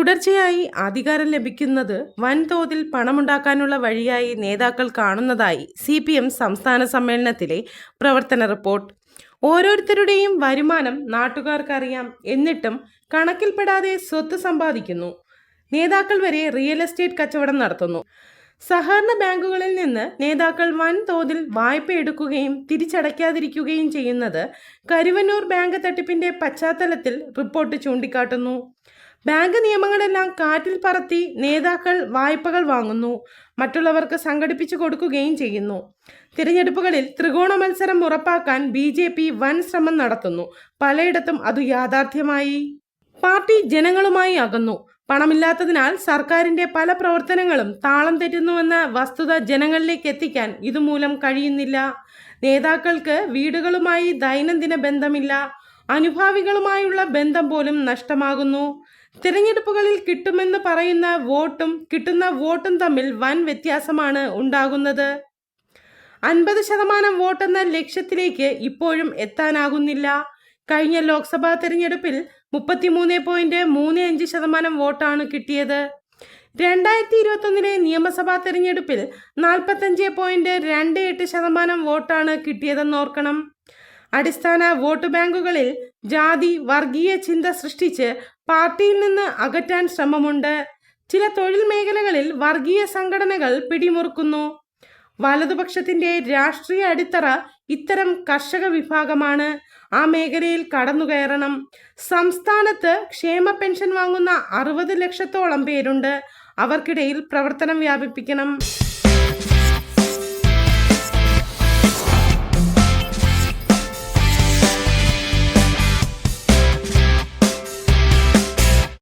തുടർച്ചയായി അധികാരം ലഭിക്കുന്നത് വൻതോതിൽ പണമുണ്ടാക്കാനുള്ള വഴിയായി നേതാക്കൾ കാണുന്നതായി CPM സംസ്ഥാന സമ്മേളനത്തിലെ പ്രവർത്തന റിപ്പോർട്ട്. ഓരോരുത്തരുടെയും വരുമാനം നാട്ടുകാർക്കറിയാം. എന്നിട്ടും കണക്കിൽപ്പെടാതെ സ്വത്ത് സമ്പാദിക്കുന്നു. നേതാക്കൾ വരെ റിയൽ എസ്റ്റേറ്റ് കച്ചവടം നടത്തുന്നു. സഹകരണ ബാങ്കുകളിൽ നിന്ന് നേതാക്കൾ വൻതോതിൽ വായ്പ എടുക്കുകയും തിരിച്ചടയ്ക്കാതിരിക്കുകയും ചെയ്യുന്നത് കരുവന്നൂർ ബാങ്ക് തട്ടിപ്പിന്റെ പശ്ചാത്തലത്തിൽ റിപ്പോർട്ട് ചൂണ്ടിക്കാട്ടുന്നു. ബാങ്ക് നിയമങ്ങളെല്ലാം കാറ്റിൽ പറത്തി നേതാക്കൾ വായ്പകൾ വാങ്ങുന്നു, മറ്റുള്ളവർക്ക് സംഘടിപ്പിച്ചു കൊടുക്കുകയും ചെയ്യുന്നു. തിരഞ്ഞെടുപ്പുകളിൽ ത്രികോണ മത്സരം ഉറപ്പാക്കാൻ BJP വൻ ശ്രമം നടത്തുന്നു. പലയിടത്തും അത് യാഥാർത്ഥ്യമായി. പാർട്ടി ജനങ്ങളുമായി അകന്നു. പണമില്ലാത്തതിനാൽ സർക്കാരിന്റെ പല പ്രവർത്തനങ്ങളും താളം തെറ്റുന്നുവെന്ന വസ്തുത ജനങ്ങളിലേക്ക് എത്തിക്കാൻ ഇതുമൂലം കഴിയുന്നില്ല. നേതാക്കൾക്ക് വീടുകളുമായി ദൈനംദിന ബന്ധമില്ല. അനുഭാവികളുമായുള്ള ബന്ധം പോലും നഷ്ടമാകുന്നു. തിരഞ്ഞെടുപ്പുകളിൽ കിട്ടുമെന്ന് പറയുന്ന വോട്ടും കിട്ടുന്ന വോട്ടും തമ്മിൽ വൻ വ്യത്യാസമാണ് ഉണ്ടാകുന്നത്. 50% വോട്ടെന്ന ലക്ഷ്യത്തിലേക്ക് ഇപ്പോഴും എത്താനാകുന്നില്ല. കഴിഞ്ഞ ലോക്സഭാ തെരഞ്ഞെടുപ്പിൽ 33.35% വോട്ടാണ് കിട്ടിയത്. 2021 നിയമസഭാ തെരഞ്ഞെടുപ്പിൽ 45.28% വോട്ടാണ് കിട്ടിയതെന്നോർക്കണം. അടിസ്ഥാന വോട്ട് ബാങ്കുകളിൽ ജാതി വർഗീയ ചിന്ത സൃഷ്ടിച്ച് പാർട്ടിയിൽ നിന്ന് അകറ്റാൻ ശ്രമമുണ്ട്. ചില തൊഴിൽ മേഖലകളിൽ വർഗീയ സംഘടനകൾ പിടിമുറുക്കുന്നു. വലതുപക്ഷത്തിന്റെ രാഷ്ട്രീയ അടിത്തറ ഇത്തരം കർഷക വിഭാഗമാണ്. ആ മേഖലയിൽ കടന്നുകയറണം. സംസ്ഥാനത്ത് ക്ഷേമ പെൻഷൻ വാങ്ങുന്ന 60 ലക്ഷത്തോളം പേരുണ്ട്. അവർക്കിടയിൽ പ്രവർത്തനം വ്യാപിപ്പിക്കണം.